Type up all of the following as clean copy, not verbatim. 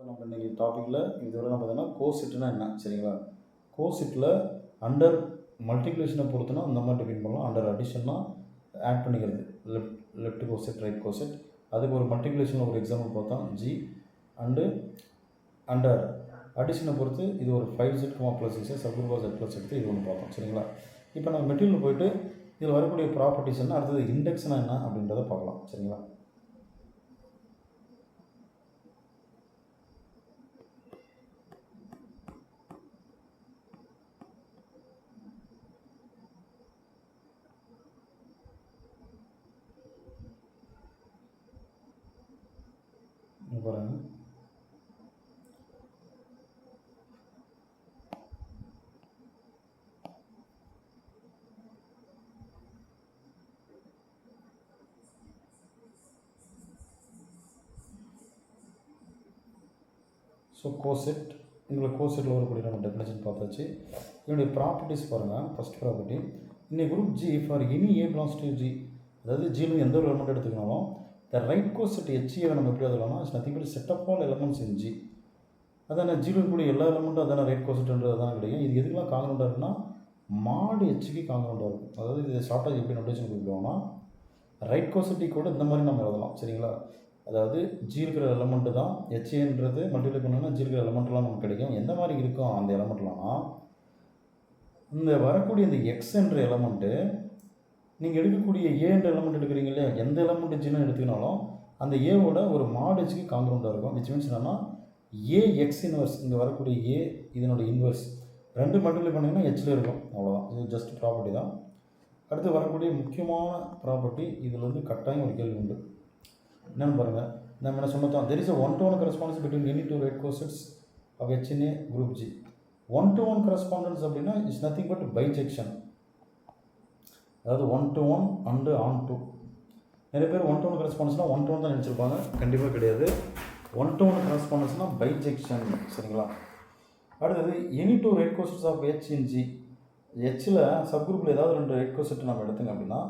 நம்ம இன்றைக்கி டாப்பிக்கில் இதுவரை நம்ம பார்த்தோன்னா கோசிட்னா என்ன சரிங்களா? கோசிட்டில் அண்டர் மல்டிப்ளிகேஷனை பொறுத்துனா அந்த மாதிரி டிஃபைன் பண்ணலாம். அண்டர் அடிஷன்னா ஆட் பண்ணிக்கிறது, லெஃப்ட் கோசெட் ரைட் கோசெட். அதுக்கு ஒரு மல்டிப்ளிகேஷனில் ஒரு எக்ஸாம்பிள் பார்த்தோம் ஜி. அண்டர் அடிஷனை பொறுத்து இது ஒரு 5z, +6 சப்குரூப் ஆஃப் z எடுத்து இது ஒன்று பார்த்தோம் சரிங்களா? இப்போ நம்ம மெட்டீரியல் போய்ட்டு இதில் வரக்கூடிய ப்ராப்பர்ட்டிஸ் என்ன, அடுத்தது இண்டெக்ஸ்னா என்ன அப்படின்றத பார்க்கலாம் சரிங்களா? பாருங்க, ஸோ கோசெட், உங்களுக்கு கோசெட்டில் வரக்கூடிய நம்ம டெஃபினேஷன் பார்த்தாச்சு. இதனுடைய ப்ராப்பர்ட்டிஸ் பாருங்கள். ஃபஸ்ட் ப்ராப்பர்ட்டி, இந்த group G for any a belongs to G, அதாவது ஜியில் எந்த ஒரு எலமெண்ட் எடுத்துக்கினாலும் த ரைட் கோசெட் ஹெச்ஏவை நம்ம எப்படி எழுதலாம்னா it's nothing but set of all elements in G. அதான ஜியில் இருக்கக்கூடிய எல்லா எலமெண்ட்டும் அதான ரைட் கோசெட்ன்றது தான் கிடைக்கும். இது எதுக்கெல்லாம் காங்கிரண்டாக இருக்குன்னா மாடு ஹெச்சுக்கு காங்கிரண்டாக இருக்கும். அதாவது இது ஷார்ட்டாக எப்படி நோட்டேஷன் கொடுக்குறோம்னா ரைட் கோசெட்டி கூட இந்த மாதிரி நம்ம எழுதலாம் சரிங்களா? அதாவது ஜி இருக்கிற எலமெண்ட்டு தான் ஹெச்ஏன்றது மல்டிப்ளை பண்ணோன்னா ஜி இருக்கிற எலமெண்ட்லாம் நமக்கு கிடைக்கும். எந்த மாதிரி இருக்கும் அந்த எலமெண்ட்லாம்னா, இந்த வரக்கூடிய இந்த எக்ஸ் என்ற எலமெண்ட்டு நீங்கள் எடுக்கக்கூடிய ஏன்ற எலமெண்ட் எடுக்கிறீங்க இல்லையா, எந்த எலமெண்ட் ஜின்னு எடுத்துக்கினாலும் அந்த ஏவோட ஒரு மாடு ஹெச்சுக்கு காங்கிரண்டாக இருக்கும். விச் மீன்ஸ் என்னன்னா ஏ எக்ஸ் இன்வர்ஸ், இங்கே வரக்கூடிய ஏ இதனோட இன்வர்ஸ் ரெண்டு மல்டிப்ளை பண்ணிங்கன்னா ஹெச்சில் இருக்கும். அவ்வளோதான், இது ஜஸ்ட் ப்ராப்பர்ட்டி தான். அடுத்து வரக்கூடிய முக்கியமான ப்ராப்பர்ட்டி, இதில் வந்து கட்டாயம் ஒரு கேள்வி உண்டு. என்னென்னு பாருங்கள், நம்ம என்ன சொன்னோம், there is a 1-to-1 correspondence between any two right cosets of H in a group G. 1-to-1 correspondence அப்படின்னா இட்ஸ் நத்திங் பட் பைஜெக்ஷன். அதாவது 1-to-1 அண்டு on-to. நிறைய பேர் 1-to-1 correspondence 1-to-1 தான் நினச்சிருப்பாங்க. கண்டிப்பாக கிடையாது. 1-to-1 correspondence பைஜெக்ஷன் சரிங்களா? அடுத்தது any two right cosets of H in G. ஹெச்சில் சப்குரூப்பில் ஏதாவது ரெண்டு ரைட் கோசெட் நம்ம எடுத்துங்க அப்படின்னா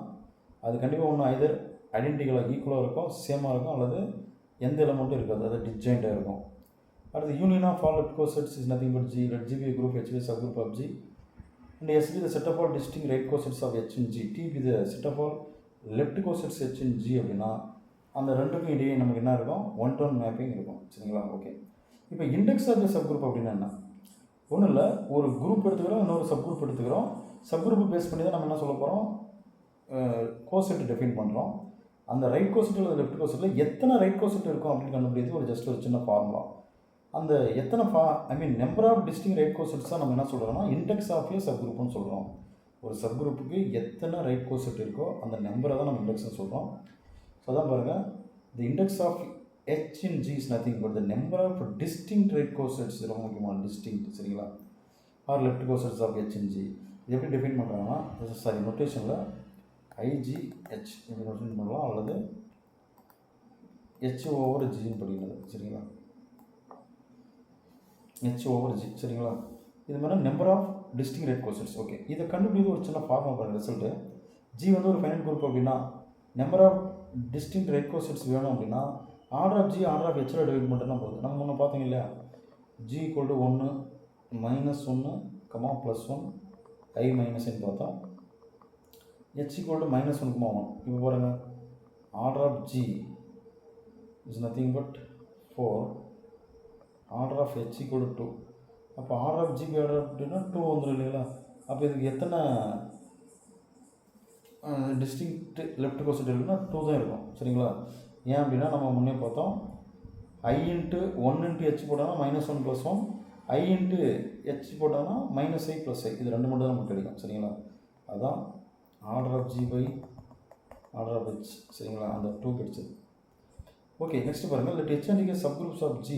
அது கண்டிப்பாக ஒன்று ஐதர் ஐடென்டிக்கலாக ஈக்குவலாக இருக்கும், சேமாக இருக்கும், அல்லது எந்த எலமெண்ட்டும் இருக்காது, அது டிஸ்ஜாயிண்டாக இருக்கும். அடுத்து union of all left cosets is nothing but G. Let G be group H be subgroup of G and S be the set of all distinct right cosets of H in G. T be the set of all left cosets H in G அப்படின்னா அந்த ரெண்டுக்கும் இடையே நமக்கு என்ன இருக்கும், 1-to-1 mapping இருக்கும் சரிங்களா? Okay, இப்போ index of the subgroup அப்படின்னா என்ன? ஒன்றும் இல்லை, ஒரு குரூப் எடுத்துக்கிறோம், இன்னொரு சப் குரூப் எடுத்துக்கிறோம். சப் குரூப்பை பேஸ் பண்ணி தான் நம்ம என்ன சொல்ல போகிறோம், கோசெட் டிஃபைன் பண்ணுறோம். அந்த ரைட் கோசெட் அல்லது லெஃப்ட் கோசெட்டில் எத்தனை ரைட் கோசெட் இருக்கும் அப்படின்னு கண்டுபிடிக்கிறது ஒரு ஜஸ்ட் ஒரு சின்ன ஃபார்முலா. அந்த எத்தனை number of distinct right cosets தான் நம்ம என்ன சொல்கிறோம்னா இண்டெக்ஸ் ஆஃப் ஏ சப் குரூப்னு சொல்கிறோம். ஒரு சப் குரூப்புக்கு எத்தனை ரைட் கோசெட் இருக்கோ அந்த நம்பரை தான் நம்ம இண்டெக்ஸ்னு சொல்கிறோம். ஸோ அதான் பாருங்கள், the index of H in G is nothing but the number of distinct right cosets. ரொம்ப முக்கியமான டிஸ்டிங்க்ட் சரிங்களா? Or left cosets of H in G. இது எப்படி டிஃபைன் பண்ணுறாங்கன்னா நோட்டேஷனில் IGH இப்படி நோட்டேஷன் பண்ணலாம், அல்லது H/G படிக்கிறது சரிங்களா? H/G சரிங்களா? இது மாதிரி number of distinct right cosets. Okay, இதை கண்டுபிடிக்கிறது ஒரு சின்ன ஃபார்முலா பாருங்கள். ரிசல்ட்டு ஜி வந்து ஒரு ஃபைனல் குரூப் அப்படின்னா number of distinct right cosets வேணும் அப்படின்னா order of G order of ஹெச்சில் டிவைட் பண்ணிட்டுனா போகுது. நம்ம முன்னே பார்த்தீங்க இல்லையா, ஜி = 1 -1, +1 I - பார்த்தோம். H = -1, 1. இப்போ பாருங்கள், order of G is nothing but 4, order of H = 2. அப்போ ஆர்டர் ஆஃப் ஜிக்கு ஆர்டர் அப்படின்னா 2 வந்துடும் இல்லைங்களா? அப்போ இதுக்கு எத்தனை டிஸ்டிங்க்ட் லெஃப்ட் கோசெட் இருக்குன்னா 2 தான் இருக்கும் சரிங்களா? ஏன் அப்படின்னா நம்ம முன்னே பார்த்தோம் I × 1 × H போட்டோம்னா -1 + 1, I × H போட்டோம்னா -I + I, இது ரெண்டு மட்டும் தான் நமக்கு கிடைக்கும் சரிங்களா? அதுதான் order of G by order of H சரிங்களா? அந்த 2 கிடைச்சது. ஓகே, நெக்ஸ்ட் பாருங்கள், let H and K subgroups of G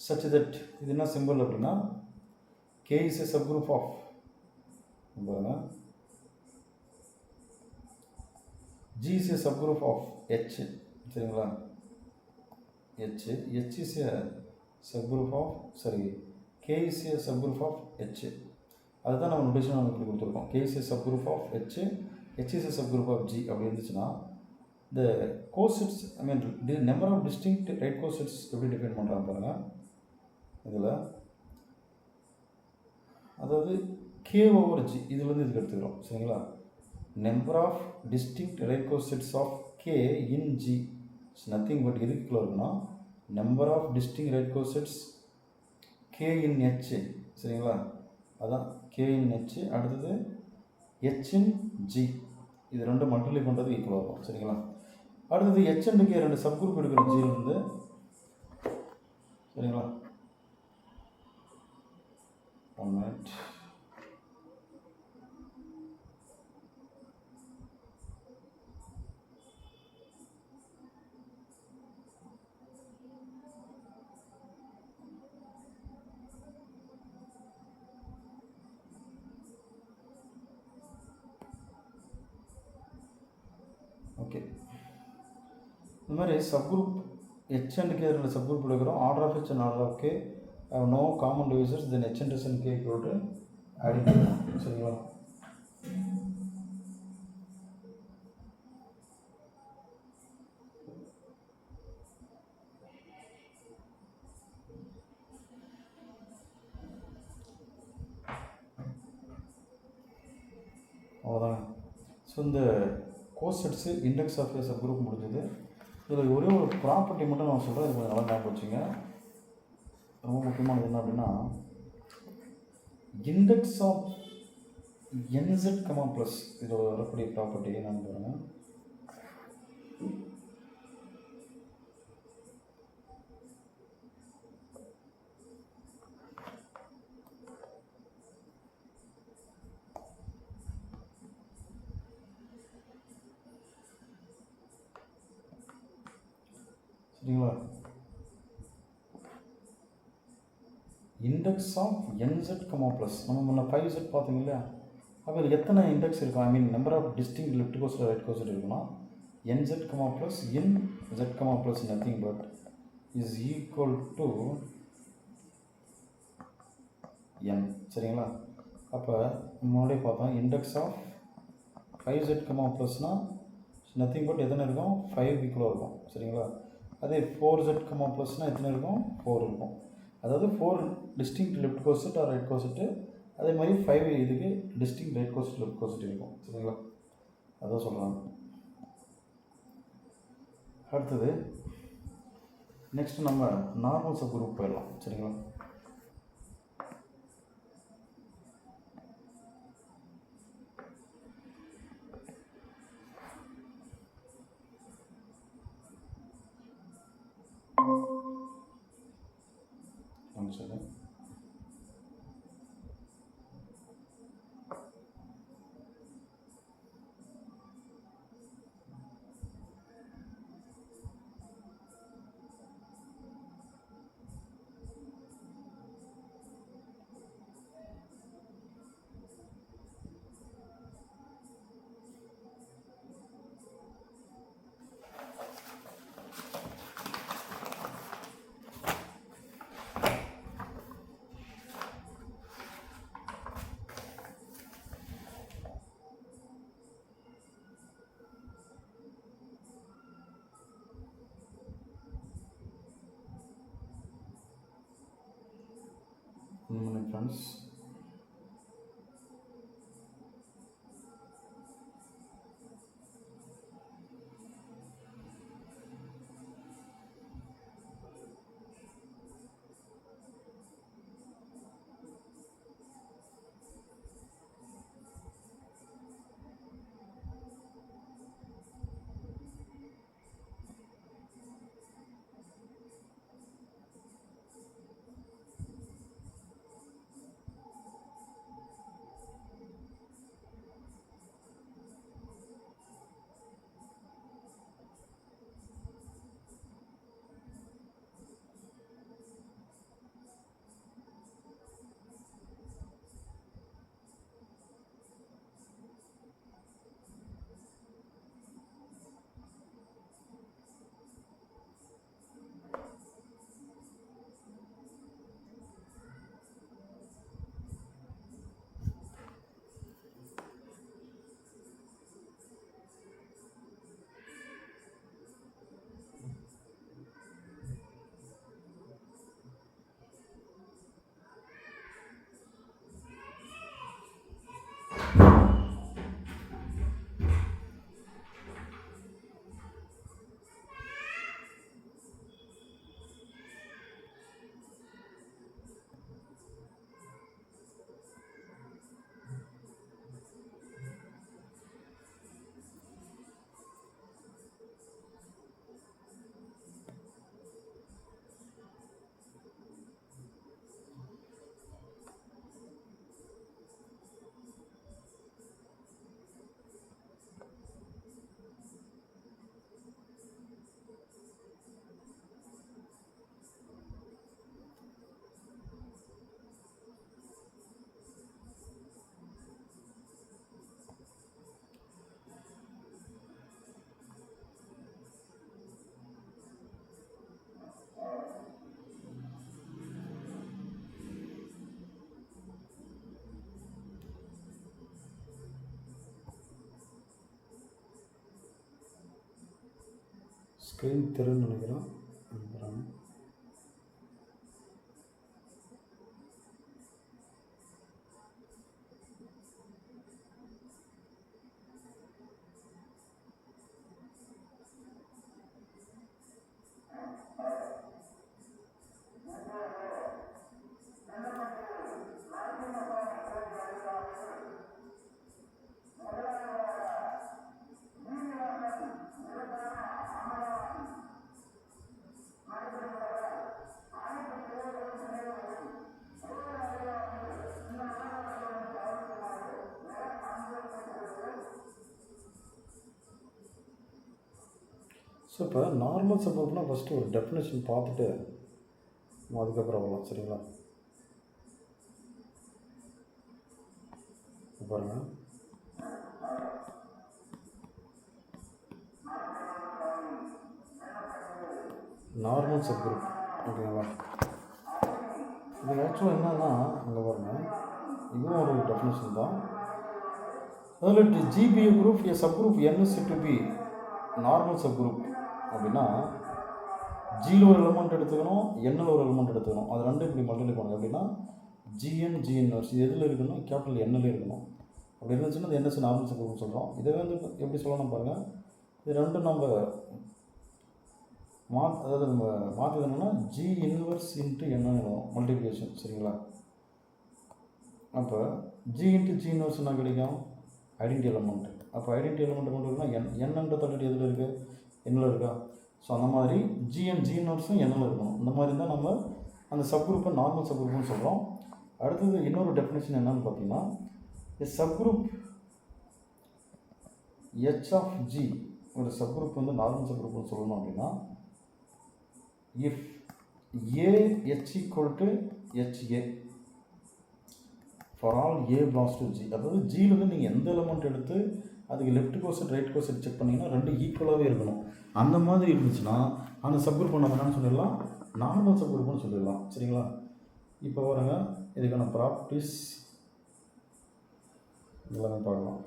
such that இது என்ன சிம்பிள் அப்படின்னா K is a subgroup of பாருங்கள் G is a subgroup of H சரிங்களா? H is a subgroup of K is a subgroup of H. அதுதான் நம்ம notation இப்படி கொடுத்துருக்கோம். K is a subgroup of H, H is a subgroup of G அப்படி இருந்துச்சுன்னா இந்த cosets I mean number of distinct right cosets எப்படி define பண்ணுறாங்க பாருங்கள். இதில் அதாவது K/G இதுலேருந்து இதுக்கு எடுத்துக்கிறோம் சரிங்களா. Number of distinct right cosets of K in G it's nothing but இதுக்குள்ள இருக்குன்னா number of distinct right cosets K in H சரிங்களா. அதான் K in H, அடுத்தது H in G, இது ரெண்டு மல்டிப்ளை பண்ணுறது ஈக்குவலாக இருக்கும் சரிங்களா. அடுத்தது H and K ரெண்டு சப்குரூப் எடுக்கிற ஜியிலிருந்து சரிங்களா. 1 minute. ஓகே, இந்த மாதிரி சப்குரூப் H and K ரெண்டு சப்குரூப் எடுக்கிறோம். Order of H and order of K have no common divisors, then H and S and K equal to adding சரிங்களா. அவ்வளோதாங்க. ஸோ இந்த cosets index of a subgroup முடிஞ்சது. இதில் ஒரே ஒரு property மட்டும் நான் சொல்கிறேன், இது கொஞ்சம் நல்லா ஞாபகம் வச்சுங்க. ரொம்ப முக்கியமானது என்ன அப்படின்னா இண்டெக்ஸ் ஆஃப் NZ, ப்ளஸ் இதில் வரக்கூடிய ப்ராப்பர்ட்டி என்னன்னு பாருங்கள். சரிங்களா. இண்டெக்ஸ் ஆஃப் NZ, ப்ளஸ் நம்ம முன்ன 5Z பார்த்தீங்க இல்லையா. அப்போ இதில் எத்தனை இண்டெக்ஸ் இருக்கும், I mean number of distinct left coset right coset இருக்குன்னா NZ, plus in Z, plus nothing but is equal to N சரிங்களா. அப்போ முன்னாடியே பார்த்தோம் இண்டெக்ஸ் ஆஃப் 5Z, ப்ளஸ்னால் நத்திங் பட் எத்தனை இருக்கும், 5 ஈக்குவலாக இருக்கும் சரிங்களா. அதே 4Z, ப்ளஸ்னால் எத்தனை இருக்கும், 4 இருக்கும். அதாவது 4 distinct left coset or right coset, அதே மாதிரி 5 இதுக்கு distinct right coset left coset இருக்கும் சரிங்களா. அதான் சொல்கிறாங்க. அடுத்தது நெக்ஸ்ட் நம்ம நார்மல் சப் குரூப் போயிடலாம் சரிங்களா. சரி, ஃப்ரெண்ட்ஸ். ஸ்க்ரீன் தெரியும்னு நினைக்கிறேன். ஸோ இப்போ நார்மல் சப்குரூப்னால் ஃபஸ்ட்டு ஒரு டெஃபினேஷன் பார்த்துட்டு அதுக்கப்புறம் வரலாம். சரிங்களா? பாருங்கள், நார்மல் சப்குரூப் ஓகேங்களா? இது ஆக்சுவலாக என்னன்னா அங்கே பாருங்கள், இதுவும் ஒரு டெஃபினேஷன் தான். அதில் G be group a subgroup N is to be normal subgroup அப்படின்னா ஜியில் ஒரு எலிமெண்ட் எடுத்துக்கணும், எண்ணில் ஒரு எலிமெண்ட் எடுத்துக்கணும். அது ரெண்டும் இப்படி மல்டிப்ளை பண்ணுங்க. அப்படின்னா ஜிஎன் ஜிஎன்எஸ் இது எதில் இருக்கணும்? கேபிட்டல் எண்ணில் இருக்கணும். அப்படி இருந்துச்சுன்னா அது என்எஸ் நார்மல் சப்குரூப்னு சொல்கிறோம். இதை வந்து எப்படி சொல்லணும் பாருங்கள். இது ரெண்டும் நம்ம அதாவது நம்ம மாற்றது என்னென்னா ஜி இன்வர்ஸ் இன்ட்டு என்னன்னு எழுதணும், மல்டிப்ளிகேஷன். சரிங்களா? அப்போ ஜி இன்ட்டு ஜி இன்வர்ஸ் என்ன கிடைக்கும்? Identity element. அப்போ ஐடென்டி எலிமெண்ட் கொண்டு இருக்குன்னா என்னன்ற தொழில் எதில் இருக்குது? எண்ணில் இருக்கா? ஸோ அந்த மாதிரி ஜிஎன் ஜி இன்வர்ஸும் எண்ணில் இருக்கணும். இந்த மாதிரி தான் நம்ம அந்த சப்குரூப்பை நார்மல் சப்குரூப்னு சொல்கிறோம். அடுத்தது இன்னொரு டெஃபினேஷன் என்னன்னு பார்த்தீங்கன்னா, சப்குரூப் ஹெச் ஆஃப் ஜி ஒரு சப்குரூப் வந்து நார்மல் சப்குரூப்னு சொல்லணும் அப்படின்னா if A H equal to HA for all A belongs to G. அதாவது ஜியிலேருந்து நீங்கள் எந்த எலிமெண்ட் எடுத்து அதுக்கு left coset right coset check பண்ணிங்கன்னா ரெண்டு ஈக்குவலாகவே இருக்கணும். அந்த மாதிரி இருந்துச்சுன்னா அந்த சப்குரூப் நம்ம என்னன்னு சொல்லிடலாம்? நார்மல் சப்குரூப்னு சொல்லிடலாம். சரிங்களா? இப்போ பாருங்க, இதுக்கான ப்ராப்பர்ட்டிஸ் எல்லாமே பார்க்கலாம்.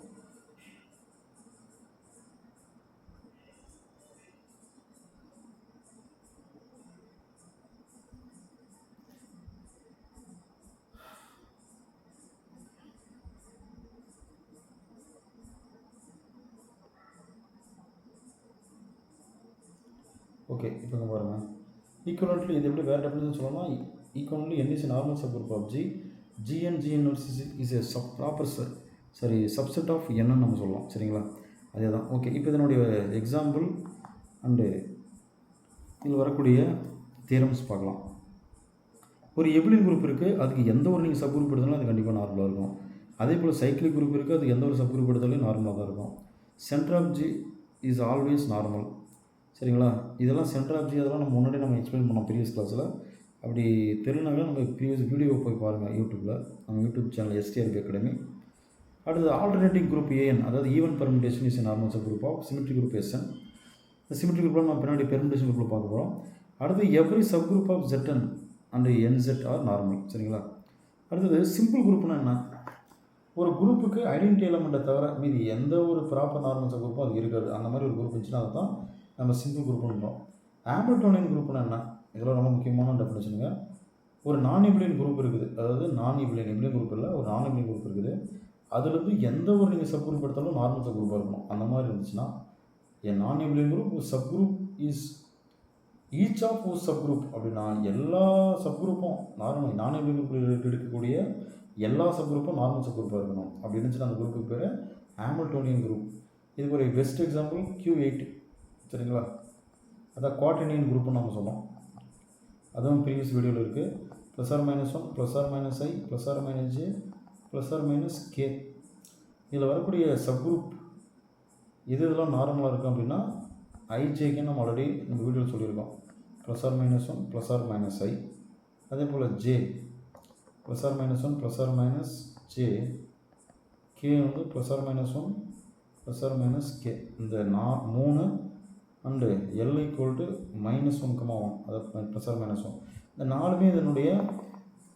ஓகே, இப்போ இங்கே பாருங்கள், ஈக்குவலன்ட்லி இது எப்படி வேறு டெஃபினேஷன் சொல்லணும்னா equivalently N is normal subgroup of G, GN GN is a proper subset of என்னன்னு நம்ம சொல்லலாம். சரிங்களா? அதே தான். ஓகே, இப்போ இதனுடைய எக்ஸாம்பிள் அண்டு இதில் வரக்கூடிய தியரம்ஸ் பார்க்கலாம். ஒரு எபிலியன் குரூப் இருக்குது, அதுக்கு எந்த ஒரு நீங்கள் சப்குரூப் எடுத்தாலும் அது கண்டிப்பாக நார்மலாக இருக்கும். அதே போல் சைக்கிளிக் குரூப் இருக்குது, அதுக்கு எந்த ஒரு சப்குரூப் எடுத்தாலும் நார்மலாக தான் இருக்கும். Centre of G is always normal. சரிங்களா? இதெல்லாம் சென்டர் ஆஃப் ஜி அதெல்லாம் நம்ம முன்னாடி நம்ம எக்ஸ்பிளைன் பண்ணோம் ப்ரீவியஸ் கிளாஸில். அப்படி தெரியலனாலும் நம்ம ப்ரீவியஸ் வீடியோவை போய் பாருங்கள் யூடியூப்பில், நம்ம யூடியூப் சேனல் எஸ்டிஆர்பி அகாடமி. அடுத்து ஆல்டர்னேட்டிங் குரூப் ஏஎன், அதாவது even permutation is normal subgroup of symmetric group SN. இந்த சிமெட்ரிக் குரூப்பில் நம்ம பின்னாடி பெர்முடேஷன் குரூப்பில் பார்க்க போகிறோம். அடுத்து every subgroup of ZN and NZ are normal. சரிங்களா? அடுத்தது சிம்பிள் குரூப்னா என்ன? ஒரு குரூப்புக்கு ஐடென்டி எலிமெண்ட்டை தவிர மீதி எந்த ஒரு ப்ராப்பர் நார்மல் சப் குரூப்பும் அது இருக்காது. அந்த மாதிரி ஒரு குரூப் இருந்துச்சுன்னா அதுதான் நம்ம சிம்பிள் குரூப்னுறோம். ஹாமில்டோனியன் குரூப்னா என்ன? இதெல்லாம் ரொம்ப முக்கியமான டெஃபினேஷனுங்க. ஒரு நான் எபிலியன் குரூப் இருக்குது, அதாவது நான் எபிலியன் குரூப் இல்லை, ஒரு நான் எபிலியன் குரூப் இருக்குது. அதுலேருந்து எந்த ஒரு நீங்கள் சப் குரூப் எடுத்தாலும் நார்மல் சப் குரூப்பாக இருக்கணும். அந்த மாதிரி இருந்துச்சுன்னா என் non abelian group subgroup is each of ஒரு சப் குரூப். அப்படின்னா எல்லா சப் குரூப்பும் நார்மல் நான் எபிலியன் குரூப் எடுக்கக்கூடிய எல்லா சப் குரூப்பும் நார்மல் சப் குரூப்பாக இருக்கணும். அப்படி இருந்துச்சுன்னா அந்த குரூப்புக்கு பேர் ஹாமில்டோனியன் குரூப். இதுக்கு ஒரு பெஸ்ட் எக்ஸாம்பிள் Q8. சரிங்களா? அதான் குவாட்டர்னியன் குரூப்னு நம்ம சொல்லலாம். அதுவும் ப்ரீவியஸ் வீடியோவில் இருக்குது. +or -1 +or -i +or -j +or -k. இதில் வரக்கூடிய சப்குரூப் இதெல்லாம் நார்மலாக இருக்கும். அப்படின்னா ஐஜேக்கு நம்ம ஆல்ரெடி நம்ம வீடியோவில் சொல்லியிருக்கோம். +or -1 +or -i. அதே போல் j +or -1 +or -j, k வந்து +or -1 +or -k. இந்த 3 அண்டு L ஈக்குவல் -1,1, அதாவது +or -1. இந்த 4மே இதனுடைய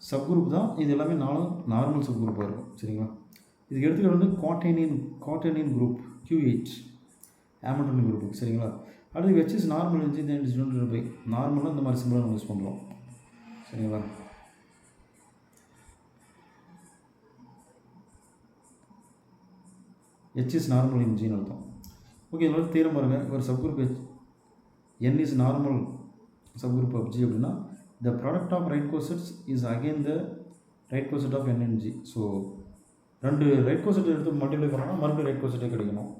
சப்குரூப் தான். இது எல்லாமே 4 நார்மல் சப்குரூப்பாக இருக்கும். சரிங்களா? இதுக்கு எடுத்துக்கிட்டு வந்து குவாட்டர்னியன் குரூப் Q8 ஹாமில்டோனியன் குரூப்புக்கு. சரிங்களா? அடுத்து H is normal NG then is divided by நார்மலாக இந்த மாதிரி சிம்பிளாக நம்ம யூஸ் பண்ணுறோம். சரிங்களா? ஹெச் இஸ் நார்மல் இன் ஜின்னு அர்த்தம். ஓகே, இதனால தீரம் பாருங்கள். ஒரு subgroup H N is normal subgroup of G அப்படின்னா the product of right cosets is again the right coset of n and g. So ரெண்டு ரைட் கோசெட் எடுத்து multiply பண்ணோம்னா மறுபடியும் ரைட் கோசெட்டே கிடைக்கணும்.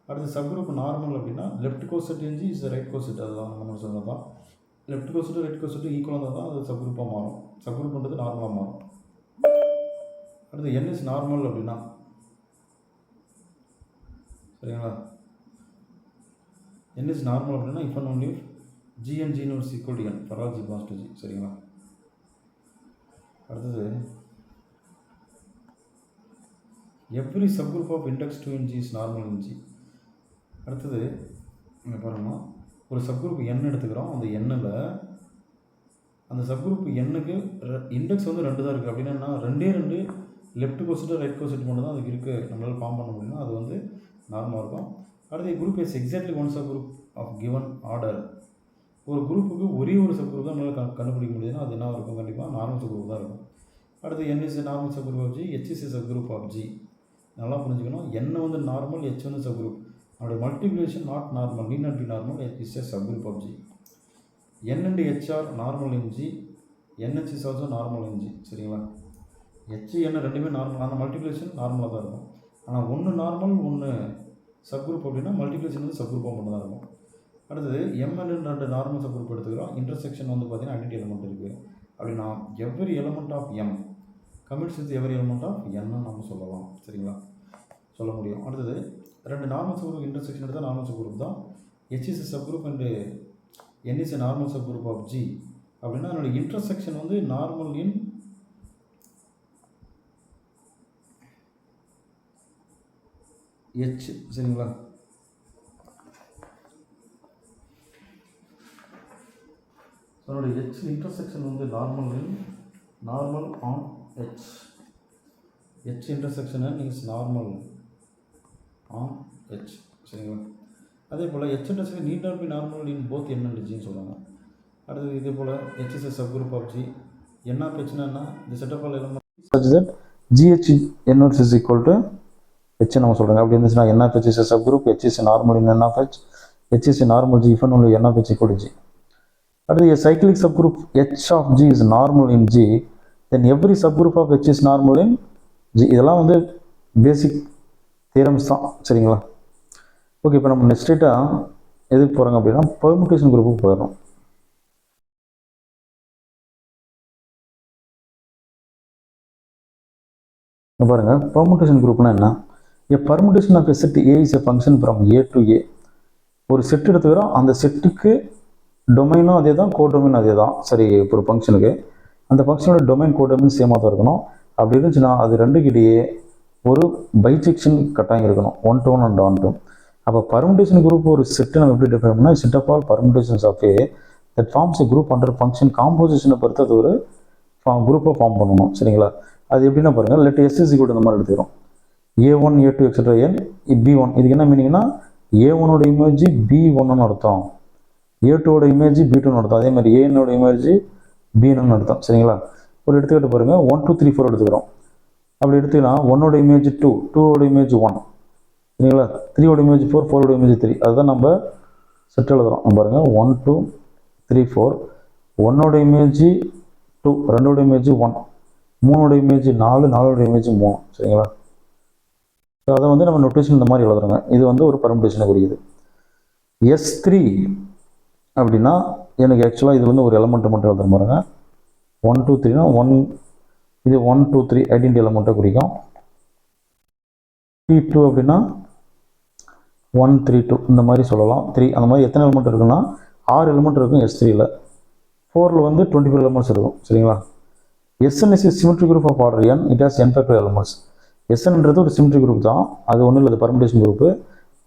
அடுத்து சப்குரூப் நார்மல் அப்படின்னா left coset NG is right coset. அதுதான் நம்ம சொன்னது தான். லெஃப்ட் கோசெட்டு ரைட் கோசெட்டு ஈக்குவலாக இருந்தால் தான் அது சப்குரூப்பாக மாறும். சப்குரூப்ன்றது நார்மலாக மாறும். அடுத்து n இஸ் நார்மல் அப்படின்னா சரிங்களா, n இஸ் நார்மல் அப்படின்னா if and only if g and g is equal to n for all g belongs to g. சரிங்களா? அடுத்தது every subgroup of index 2 in g is normal in g. அடுத்தது இங்கே பாருங்கன்னா ஒரு subgroup n எடுத்துக்கிறோம். அந்த எண்ணில் அந்த சப்குரூப் எண்ணுக்கு இண்டெக்ஸ் வந்து 2 தான் இருக்குது. அப்படின்னா ரெண்டு லெஃப்ட் கோசெட்டு ரைட் கோசெட் மட்டும் தான் அதுக்கு இருக்குது. நம்மளால் ஃபார்ம் பண்ண முடியும்னா அது வந்து நார்மலாக இருக்கும். அடுத்து group is exactly one subgroup of given order. ஒரு குரூப்புக்கு ஒரே ஒரு சப்குரூப் தான் நம்மளால் கண்டுபிடிக்க முடியுதுன்னா அது என்ன இருக்கும்? கண்டிப்பாக நார்மல் சப்குரூப் தான் இருக்கும். அடுத்து n is normal subgroup of G, h is subgroup of G. நல்லா புரிஞ்சுக்கணும். n வந்து நார்மல், h வந்து சப்குரூப். நம்மளுடைய multiplication not normal, need not be normal, h is subgroup of G. n and h are normal in G, nh is also normal in G. சரிங்களா? h n ரெண்டுமே normal. அந்த multiplication நார்மலாக தான் இருக்கும். ஆனால் ஒன்று நார்மல் ஒன்று சப்குரூப் அப்படின்னா மல்டிப்ளிகேஷன் வந்து சப்குரூப்பாக மட்டும் தான் இருக்கும். அடுத்தது mn ரெண்டு நார்மல் சப்குரூப் எடுத்துக்கிறோம். இன்டர்செக்ஷன் வந்து பார்த்தீங்கன்னா ஐடென்டி எலமெண்ட் இருக்குது. அப்படின்னா every element of m commutes with every element of n நம்ம சொல்லலாம். சரிங்களா? சொல்ல முடியும். அடுத்தது ரெண்டு நார்மல் சப்குரூப் இன்டர்செக்ஷன் எடுத்தால் நார்மல் சப்குரூப் தான். h is subgroup and n is normal subgroup of g. அப்படின்னா அதனுடைய இன்டர்செக்ஷன் வந்து நார்மல் இன் h. சரிங்களா? அதனுடைய h இன்டர்செக்ஷன் வந்து normal on h. h intersection is normal on h. சரிங்களா? அதே போல் h intersection NEET not be normal in both n and g ன்னு சொல்லுவாங்க. அடுத்தது இதே போல் h is a subgroup of g. n of h னா the set of all elements such that gh n is equal to h நம்ம சொல்கிறாங்க. அப்படி இருந்துச்சுன்னா n of h is a subgroup, h is normal in n of h, h is normal g if and only n of h equal to g. அடுத்து a cyclic subgroup h of g is normal in g, then every subgroup of h is normal in g. இதெல்லாம் வந்து பேசிக் theorems தான். சரிங்களா? Okay, இப்போ நம்ம நெக்ஸ்ட்டாக எதுக்கு போகிறாங்க அப்படின்னா பெர்முடேஷன் குரூப்புக்கு போயிடணும். பாருங்கள், பெர்முடேஷன் குரூப்னா என்ன? A permutation of a set A is a function from A to A. ஒரு செட் எடுத்துக்கிறோம். அந்த செட்டுக்கு டொமைனும் அதே தான், கோடொமைன் அதே தான். சரி, இப்போ ஒரு ஃபங்க்ஷனுக்கு அந்த ஃபங்க்ஷனோட டொமைன் கோடொமைன் சேமாக தான் இருக்கணும். அப்படி இருந்துச்சுன்னா அது ரெண்டுக்கிட்டேயே ஒரு பைஜெக்ஷன் கட்டாயம் இருக்கணும், 1 to 1 and 1 to 1. அப்போ பர்முடேஷன் குரூப் ஒரு செட்டை நம்ம எப்படி டிஃபைன் பண்ணால் set of all permutations of A that forms a group under function காம்போசிஷனை பொறுத்து அது ஒரு குரூப்பை ஃபார்ம் பண்ணணும். சரிங்களா? அது எப்படின்னா பாருங்கள், லெட் எஸ் இஸ் ஈக்குவல் இந்த மாதிரி எடுத்துக்கிறோம். A1 A2 etcetera n B1. இதுக்கு என்ன மீனிங்னா A1ஓட இமேஜ் B1ன்னு அர்த்தம், A2ஓட இமேஜ் B2ன்னு அர்த்தம், அதே மாதிரி ANஓட இமேஜ் B1ன்னு அர்த்தம். சரிங்களா? ஒரு எடுத்துக்கிட்டு பாருங்கள், 1 2 3 4 எடுத்துக்கிறோம். அப்படி எடுத்துக்கினா 1ஓட இமேஜ் 2, 2ஓட இமேஜ் 1. சரிங்களா? 3ஓட இமேஜ் 4, 4ஓட இமேஜ் 3. அதுதான் நம்ம செட் எழுதுகிறோம். பாருங்கள், 1 2 3 4, 1ஓட இமேஜ் 2, 2ஓட இமேஜ் 1, 3ஓட இமேஜ் 4, 4ஓட இமேஜ் 3. சரிங்களா? ஸோ அதை வந்து நம்ம நோட்டேஷன் இந்த மாதிரி எழுதுறோங்க. இது வந்து ஒரு பர்முடேஷனை குறிக்குது. S3 அப்படின்னா எனக்கு ஆக்சுவலாக இது வந்து ஒரு எலமெண்ட்டை மட்டும் எழுதுற பாருங்க. 1 2 3னா 1, இது 1 2 3 ஐடென்டி எலமெண்ட்டை குறிக்கும். P2 அப்படின்னா 1 3 2 இந்த மாதிரி சொல்லலாம். 3 அந்த மாதிரி எத்தனை எலமெண்ட் இருக்குன்னா 6 எலமெண்ட் இருக்கும் S3ல். 4ல் வந்து 24 எலமெண்ட்ஸ் இருக்கும். சரிங்களா? Sn is a symmetric group of order n, it has n factorial elements. Snன்றது ஒரு சிமெட்ரிக் குரூப் தான், அது ஒன்றும் இல்லை, பர்முடேஷன் குரூப்பு.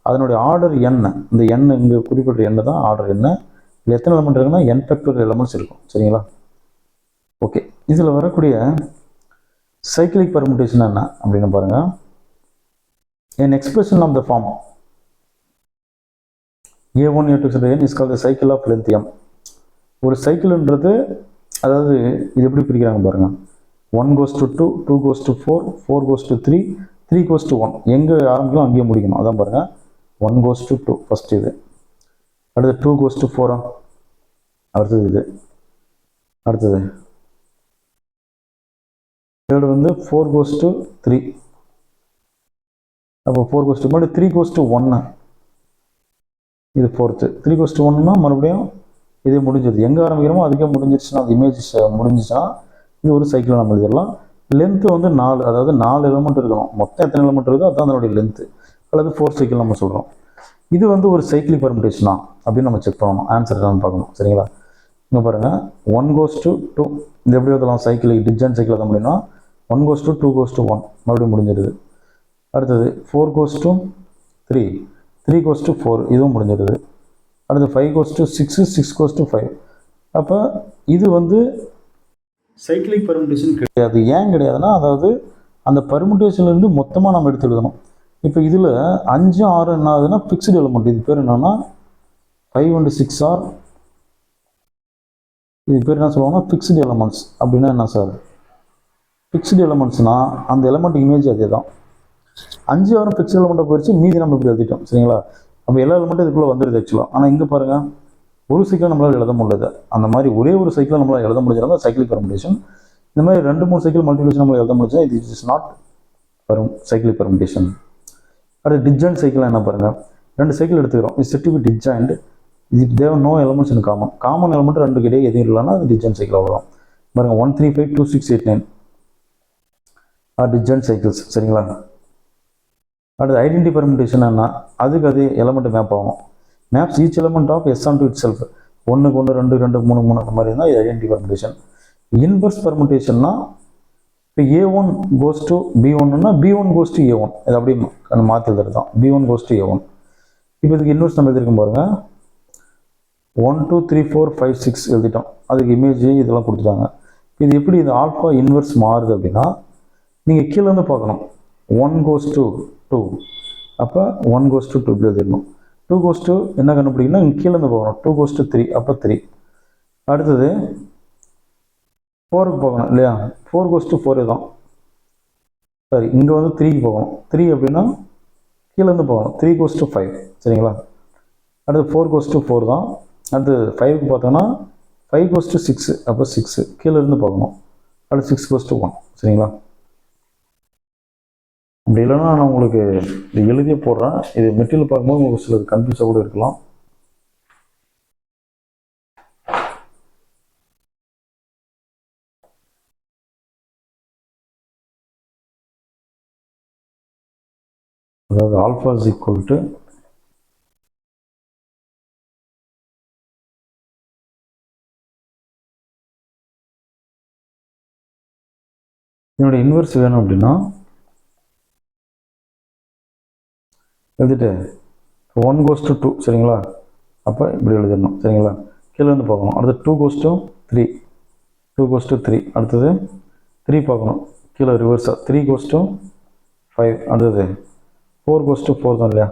அதனுடைய ஆர்டர் n, இந்த n இங்கே குறிப்பிட்ட n தான் ஆர்டர் n. இதில் எத்தனை எலமெண்ட் இருக்குன்னா n ஃபேக்டோரியல் எலமெண்ட்ஸ் இருக்கும். சரிங்களா? ஓகே, இதில் வரக்கூடிய சைக்கிளிக் பர்முடேஷன் என்ன அப்படின்னு பாருங்கள். an expression of the form A1 A2 etc. n is called the cycle of length m. ஒரு சைக்கிள்ன்றது அதாவது இது எப்படி பிரிக்கிறாங்க பாருங்க. 1 goes to 2, 2 goes to 4, 4 goes to 3, 3 goes to 1. எங்கே ஆரம்பிக்கலாம் அங்கேயே முடிக்கணும். அதான் பாருங்க 1 goes to 2 ஃபர்ஸ்ட் இது, அடுத்து 2 goes to 4, அடுத்தது இது, அடுத்தது தேர்டு வந்து 4 goes to 3, அப்போ 4 goes to மறுபடியும் 3 goes to 1, இது ஃபோர்த்து. 3 goes to 1னா மறுபடியும் இதே முடிஞ்சது. எங்கே ஆரம்பிக்கிறோமோ அதுக்கே முடிஞ்சிருச்சுன்னா அது இமேஜ் முடிஞ்சிச்சுன்னா இது ஒரு சைக்கிளை நம்ம எழுதிடலாம். லென்த்து வந்து 4, அதாவது 4 எலிமெண்ட் இருக்கணும். மொத்தம் எத்தனை எலிமெண்ட் இருக்கோ அதுதான் அதனுடைய லென்த்து, அல்லது 4 சைக்கிள் நம்ம சொல்கிறோம். இது வந்து ஒரு சைக்கிளிக் பெர்முடேஷனா அப்படின்னு நம்ம செக் பண்ணணும், ஆன்சர் என்னன்னு பார்க்கணும். சரிங்களா? இங்கே பாருங்கள் 1 goes to 2, இது எப்படி எழுதலாம்? சைக்கிள் டிஸ்ஜாயின்ட் சைக்கிள் எழுத முடியும்னா 1 goes to 2 goes to 1 மறுபடியும் முடிஞ்சிடுது. அடுத்தது 4 goes to 3, 3 goes to 4 இதுவும் முடிஞ்சிடுது. அடுத்து 5 goes to 6, 6 goes to 5. அப்போ இது வந்து சைக்கிளிக் பெர்முடேஷன் கிடையாது. ஏன் கிடையாதுன்னா, அதாவது அந்த பெர்முடேஷன்லேருந்து மொத்தமாக நம்ம எடுத்து எழுதணும். இப்போ இதில் 5 6 என்ன ஆகுதுன்னா ஃபிக்ஸ்டு எலிமெண்ட். இது பேர் என்னன்னா 5 and 6 ஆர், இது பேர் என்ன சொல்லுவாங்கன்னா ஃபிக்ஸ்டு எலிமெண்ட்ஸ். அப்படின்னா என்ன சார்? ஃபிக்ஸ்டு எலிமெண்ட்ஸ்னால் அந்த எலிமெண்ட் இமேஜ் அதே தான். 5 6 ஃபிக்ஸ்டு எலிமெண்ட்டை போயிடுச்சு, மீதி நம்ம இப்படி எழுதிட்டோம். சரிங்களா? அப்போ எல்லா எலிமெண்ட்டும் இதுக்குள்ளே வந்துடுது ஆக்சுவலாக. ஆனால் இங்கே பாருங்கள் ஒரு சைக்கிள் நம்மளால் எழுத முடியல. அந்த மாதிரி ஒரே ஒரு சைக்கிள் நம்மளால் எழுத முடிஞ்சாலும் சைக்கிளிக் பெர்முடேஷன். இந்த மாதிரி 2 3 சைக்கிள் மல்டிபிகேஷன் நம்மளால் எழுத முடிஞ்சா இது இஸ் நாட் சைக்கிளிக் பெர்முடேஷன். அடுத்து டிஸ்ஜாயின்ட் சைக்கிள் என்ன பாருங்கள், 2 சைக்கிள் எடுத்துக்கிறோம். இது செட் டு பி டிஸ்ஜாயின்ட். இது they've no elements in common. Common element 2 கிடையாது, எதுவும் இல்லைன்னா அது டிஸ்ஜாயின்ட் சைக்கிளாக வரும். பாருங்கள் 1 3 5 2 6 8 9 டிஸ்ஜாயின்ட் சைக்கிள்ஸ். சரிங்களா? அடுத்து ஐடென்டி பெர்முடேஷன் என்ன, அதுக்கு அது எலிமெண்ட் மேப் ஆகும். Maps each element of S onto itself. 1க்கு 1 2 2 3 3 அந்த மாதிரி இருந்தால் இது ஐடென்டி பெர்முடேஷன். இன்வெர்ஸ் பெர்முடேஷன்னா இப்போ A1 goes to B1னா B1 goes to A1, இது அப்படி மாற்றி எழுதுறது தான். B1 goes to A1. இப்போ இதுக்கு இன்வெர்ஸ் நம்ம எழுதிருக்கோம் பாருங்கள். 1 2 3 4 5 6 எழுதிட்டோம். அதுக்கு இமேஜ் இதெல்லாம் கொடுத்துட்டாங்க. இது எப்படி இது ஆல்ஃபா இன்வெர்ஸ் மாறுது அப்படின்னா, நீங்கள் கீழேருந்து பார்க்கணும். 1 goes to 2, அப்போ 1 goes to 2 இப்படி எழுதிடணும். 2 goes to என்ன கண்டுபிடிக்கணும்னா இங்கே கீழேருந்து பார்க்கணும். 2 goes to 3, அப்போ 3. அடுத்தது 4க்கு போகணும் இல்லையா? 4 goes to 4 தான். சரி, இங்கே வந்து 3க்கு போகணும். 3 அப்படின்னா கீழேருந்து போகணும். 3 goes to 5. சரிங்களா? அடுத்து 4 goes to 4 தான். அடுத்து 5க்கு பார்த்தோன்னா 5 goes to 6, அப்போ 6 கீழேருந்து போகணும். அடுத்து 6 goes to 1. சரிங்களா? அப்படி இல்லைன்னா நான் உங்களுக்கு இது எழுதியே போடுறேன். இது மெட்டீரியல் பார்க்கும்போது உங்களுக்கு சிலது கன்ஃபியூஸாக கூட இருக்கலாம். அதாவது ஆல்ஃபா இஸ் ஈக்குவல் டு என்னோட இன்வெர்ஸ் வேணும் அப்படின்னா எழுதிட்டு 1 goes to 2. சரிங்களா? அப்போ இப்படி எழுதிடணும். சரிங்களா? கீழே இருந்து பார்க்கணும். அடுத்து 2 goes to 3, 2 goes to 3. அடுத்தது 3 பார்க்கணும், கீழே ரிவர்ஸாக 3 goes to 5. அடுத்தது 4 goes to 4 தான் இல்லையா?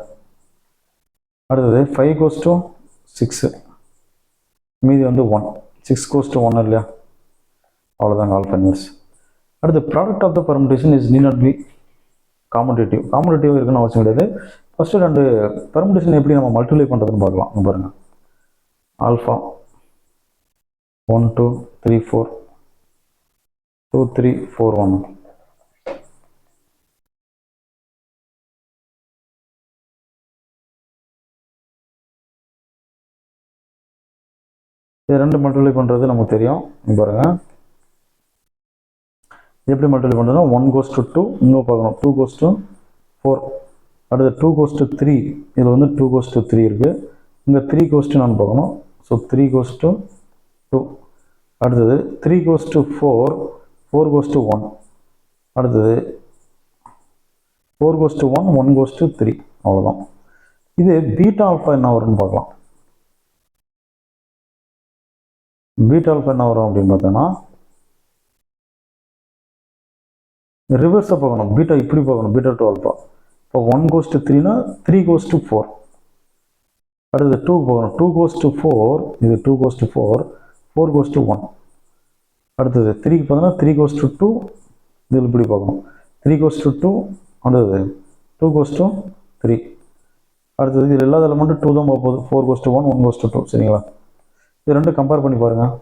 அடுத்தது 5 goes to 6, மீதி வந்து 1. 6 goes to 1 இல்லையா? அவ்வளோதாங்க ஆல்ஃபா இன்வெர்ஸ். அடுத்து product of the permutation is need not be commutative. Commutative இருக்குன்னு அவசியம் கிடையாது. ஃபஸ்ட்டு 2 பெர்முடேஷன் எப்படி நம்ம மல்டிப்ளை பண்ணுறதுன்னு பார்க்கலாம். இங்கே பாருங்கள், ஆல்ஃபா 1 2 3 4 2 3 4 1. இது 2 மல்டிப்ளை பண்ணுறது நமக்கு தெரியும். இங்கே பாருங்கள் எப்படி மல்டிப்ளை பண்ணுறதுனா 1 goes to 2, இங்கே பார்க்கணும் 2 goes to 4. அடுத்து 2 goes to 3, இதில் வந்து 2 goes to 3 இருக்குது. இங்கே 3 goes to நான் பார்க்கணும். So 3 goes to 2. அடுத்தது 3 goes to 4, 4 goes to 1. அடுத்தது 4 goes to 1, 1 goes to 3. அவ்வளோதான். இது பீட்டா ஆல்ஃபா என்ன வரும்னு பார்க்கலாம். பீட்டா ஆல்ஃபா என்ன வரும் அப்படின்னு பார்த்தோன்னா ரிவர்ஸாக பார்க்கணும். பீட்டா இப்படி பார்க்கணும், பீட்டா டு ஆல்ஃபா. இப்போ 1 goes to 3னா 3 goes to 4. அடுத்தது 2 போகணும். 2 goes to 4, இது 2 goes to 4, 4 goes to 1. அடுத்தது 3க்கு பார்த்தோன்னா 3 goes to 2, இதில் இப்படி பார்க்கணும். 3 goes to 2, அடுத்தது 2 goes to 3. அடுத்தது இதில் எல்லா எலமெண்ட்டும் 2 தான் போகுது. 4 goes to 1, 1 goes to 2. சரிங்களா? இது ரெண்டும் கம்பேர் பண்ணி பாருங்கள்.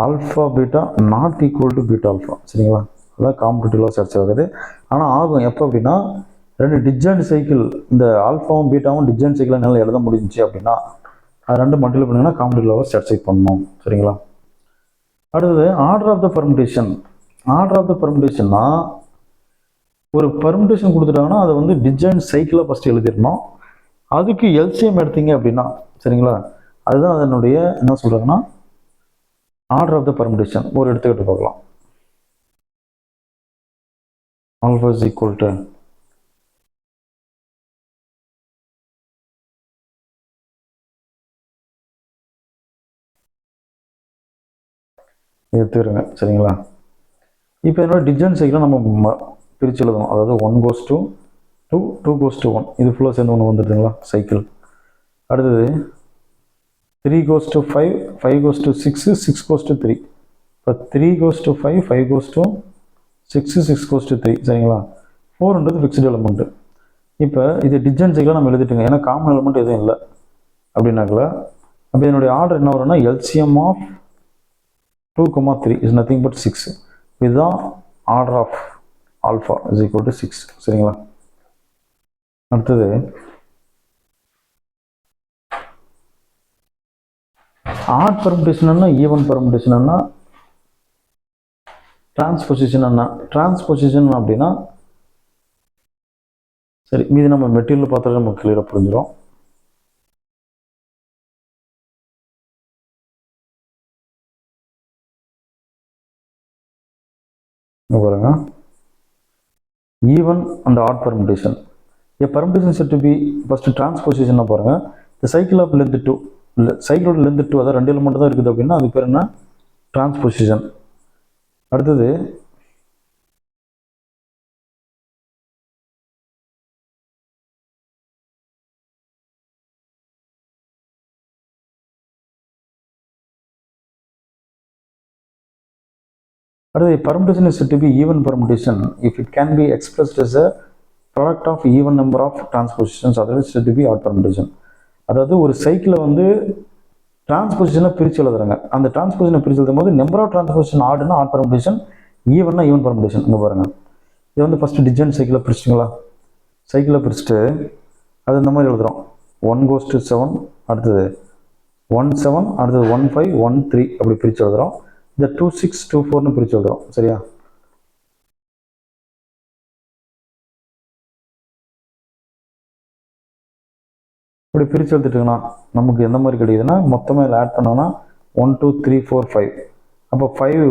Alpha beta naught equal to beta alpha. சரிங்களா? அதான் காம்படிட்டிவாக சர்ச் ஆகுது. ஆனால் ஆகும் எப்போ அப்படின்னா, ரெண்டு டிஜென்ட் சைக்கிள், இந்த ஆல்ஃபாவும் பீட்டாவும் டிஜென்ட் சைக்கிள் நல்லா எழுத முடிஞ்சிச்சு அப்படின்னா அது ரெண்டு மல்டிபிள் பண்ணிங்கன்னா காம்படிட்டிவாக சர்ச் பண்ணணும். சரிங்களா? அடுத்தது order of the permutation. Order of the பெர்முடேஷன்னா, ஒரு பெர்முடேஷன் கொடுத்துட்டாங்கன்னா அதை வந்து டிஜென்ட் சைக்கிளாக ஃபஸ்ட்டு எழுதிடணும். அதுக்கு எல்சிஎம் எடுத்தீங்க அப்படின்னா, சரிங்களா, அதுதான் அதனுடைய என்ன சொல்கிறாங்கன்னா ஆர்டர் ஆஃப் த பெர்முடேஷன். ஒரு எடுத்துக்கிட்டு பார்க்கலாம். ஆல்ஃபா இஸ் ஈக்குவல் டு எடுத்துக்கிறேங்க. சரிங்களா? இப்போ என்னோட டிஜென்ட் சைக்கிளை நம்ம பிரித்து எழுதணும். அதாவது 1 goes to 2, 2 goes to 1, இது ஃபுல்லாக சேர்ந்து ஒன்று வந்துடுதுங்களா சைக்கிள். அடுத்தது 3 goes to 5, 5 goes to 6, 6 goes to 3. இப்போ 3 goes to 5, 5 goes to 6, 6 goes to 3. சரிங்களா? 4ன்றது ஃபிக்ஸ்டு எலமெண்ட்டு. இப்போ இது டிஜென்ட் சைக்கிளாக நம்ம எழுதிட்டுங்க, ஏன்னா காமன் எலமெண்ட் எதுவும் இல்லை அப்படின்னாக்கல. அப்போ என்னுடைய ஆர்டர் என்ன வரும்னா LCM of 2, 3 is nothing but 6. இதுதான் order of alpha is equal to 6. சரிங்களா? அடுத்தது ஆட் பெர்முடேஷன்னா, ஈவன் பெர்முடேஷன்னா, டிரான்ஸ்பொசிஷன்னா. டிரான்ஸ்பொசிஷன் அப்படின்னா சரி, மீது நம்ம மெட்டீரியல் பார்த்தாலே நமக்கு கிளியராக புரிஞ்சிடும். பாருங்க, even and odd permutation. A permutation said to be first transposition பாருங்க. The cycle of length 2, சைக்கிளோட length 2, அதாவது 2 எலிமெண்ட் தான் இருக்குது அப்படின்னா அது பேர் என்ன? டிரான்ஸ்பொசிஷன். அடுத்தது permutation is said to be even permutation if it can be expressed as a product of even number of transpositions, otherwise said to be odd permutation. அதாவது ஒரு சைக்கிளை வந்து டிரான்ஸ்பொசிஷனை பிரித்து எழுதுறாங்க. அந்த டிரான்ஸ்பொசிஷனை பிரித்து எழுதும் போது நம்பர் ஆஃப் டிரான்ஸ்பொசிஷன் ஆடுனா ஆட் பெர்முடேஷன், ஈவன்னா ஈவன் பெர்முடேஷன். இங்கே பாருங்கள், இது வந்து ஃபஸ்ட்டு டிஜென்ட் சைக்கிளை பிரிச்சுங்களா, சைக்கிளை பிரிச்சுட்டு அது இந்த மாதிரி எழுதுகிறோம். 1 goes to 7, அடுத்தது 1 7, அடுத்தது 1 5, 1 3 அப்படி பிரித்து எழுதுகிறோம். இந்த 2 6 2 4ன்னு பிரித்து எழுதுகிறோம். சரியா? இப்படி பிரித்து எழுதிட்டுங்கன்னா நமக்கு எந்த மாதிரி கிடைக்குதுன்னா, மொத்தமாக இதில் ஆட் பண்ணோன்னா 1 2 3 4 5. அப்போ 5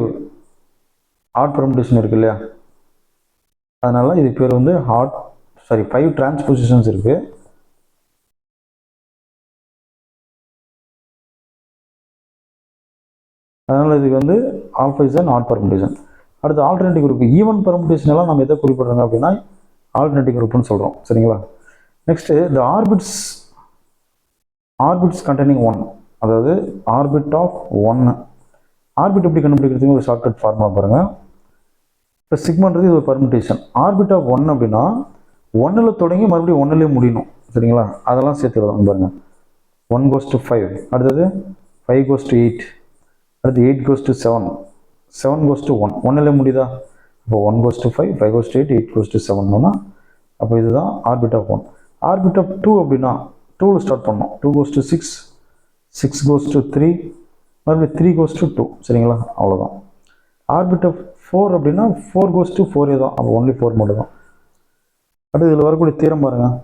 ஆட் பெர்முடேஷன் இருக்கு இல்லையா, அதனால இது பேர் வந்து 5 டிரான்ஸ்பொசிஷன்ஸ் இருக்குது. அதனால் இதுக்கு வந்து alpha is an odd permutation. அடுத்து ஆல்டர்னேட்டிவ் குரூப். ஈவன் பெர்முடேஷன் எல்லாம் நம்ம எதை குறிப்பிடுறாங்க அப்படின்னா ஆல்டர்னேட்டிவ் குரூப்னு சொல்கிறோம். சரிங்களா? நெக்ஸ்ட்டு இந்த ஆர்பிட்ஸ் கண்டெய்னிங் 1, அதாவது ஆர்பிட் ஆஃப் 1. ஆர்பிட் எப்படி கண்டுபிடிக்கிறதுக்கு ஒரு ஷார்ட்கட் ஃபார்முலா பாருங்கள். இப்போ சிக்மான்றது இது ஒரு பெர்முடேஷன். ஆர்பிட் ஆஃப் 1 அப்படின்னா 1ல் தொடங்கி மறுபடியும் 1லேயே முடியணும். சரிங்களா? அதெல்லாம் சேர்த்து எழுதணும் பாருங்கள். 1 goes to 5, அடுத்தது 5 goes to 8, அடுத்து 8 goes to 7, 7 goes to 1, 1லேயே முடியுதா? இப்போ 1 goes to 5, 5 goes to 8, 8 goes to 7னா அப்போ இதுதான் ஆர்பிட் ஆஃப் 1. ஆர்பிட் ஆஃப் 2 அப்படின்னா 2ல் ஸ்டார்ட் பண்ணோம். 2 goes to 6, 6 goes to 3, மறுபடியும் 3 goes to 2. சரிங்களா? அவ்வளோதான். ஆர்பிட் ஆஃப் 4 அப்படின்னா 4 goes to 4 தான். அப்போ ஒன்லி 4 மட்டும் தான். அடுத்து இதில் வரக்கூடிய தீரம் பாருங்கள்.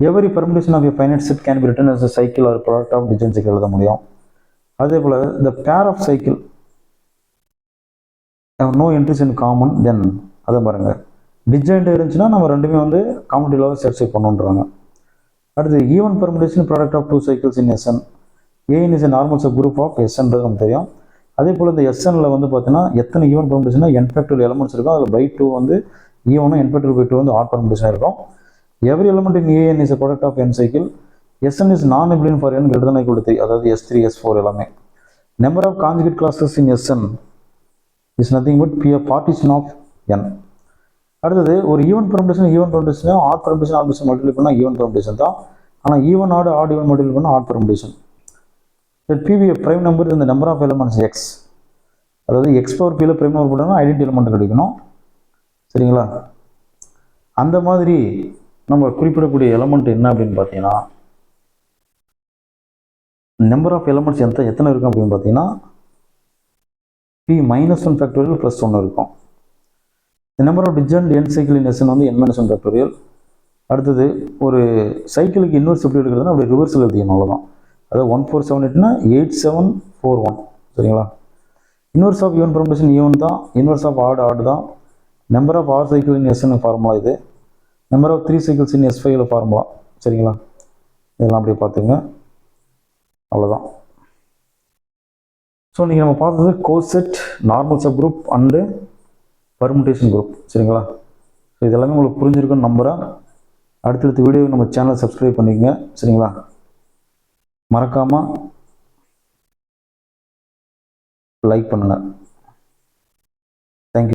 Every permutation of a finite set can be written as a cycle or product of disjoint cycle எழுத முடியும். அதே போல் the pair of cycle have no entries in common, then அதை பாருங்க டிஜென்ட் இருந்துச்சுன்னா நம்ம ரெண்டுமே வந்து காம்படிட்டிவாக சர்ச் பண்ணுன்றாங்க. அடுத்து even permutation product of 2 cycles in Sn. An is a normal subgroup of Snன்றது நமக்கு தெரியும். அதே போல் இந்த Snல வந்து பார்த்தீங்கன்னா எத்தனை ஈவன் பெர்முடேஷன்னா n ஃபேக்டரியல் எலமெண்ட்ஸ் இருக்கும். அதில் by 2 வந்து ஈவனும் n ஃபேக்டரியல் by 2 வந்து ஆட் பெர்முடேஷன் இருக்கும். Every element in An is a product of n cycle. Sn is non-abelian for n greater than or equal to 3, அதாவது S3 S4 எல்லாமே. Number of conjugate classes in Sn is nothing but p a partition of n. அடுத்தது ஒரு even permutation odd permutation multiply பண்ணால் even permutation தான். ஆனால் even odd even multiply பண்ணால் odd permutation. let p be a prime number in the number of elements x, அதாவது x power p ல prime number போட்டோம்னா identity element கிடைக்கணும். சரிங்களா? அந்த மாதிரி நம்ம குறிப்பிடக்கூடிய எலிமெண்ட் என்ன அப்படின்னு பார்த்தீங்கன்னா, நம்பர் ஆஃப் எலிமெண்ட்ஸ் எத்தனை இருக்கும் அப்படின்னு பார்த்தீங்கன்னா p -1 ஃபேக்டோரியல் ப்ளஸ் 1 இருக்கும். Number of disjoint n cycle in Sn வந்து n-1 ஃபேக்டோரியல். அடுத்தது ஒரு சைக்கிளுக்கு இன்வெர்ஸ் எப்படி எடுக்கிறதுனா அப்படி ரிவர்ஸில் எழுதிக்கணும், அவ்வளோதான். அதாவது 1478னா 8741. சரிங்களா? Inverse of even permutation even தான், இன்வெர்ஸ் ஆஃப் ஆட் தான். Number of r cycle in Sn formula இது. Number of 3 cycles in S5 formula. சரிங்களா? இதெல்லாம் அப்படியே பார்த்துங்க, அவ்வளோதான். ஸோ நீங்கள் நம்ம பார்த்தது coset, normal subgroup and permutation group. சரிங்களா? ஸோ இதெல்லாமே உங்களுக்கு புரிஞ்சிருக்குன்னு நம்புகிறேன். அடுத்தடுத்த வீடியோ நம்ம சேனலை சப்ஸ்கிரைப் பண்ணிக்கங்க. சரிங்களா? மறக்காமல் லைக் பண்ணுங்கள்.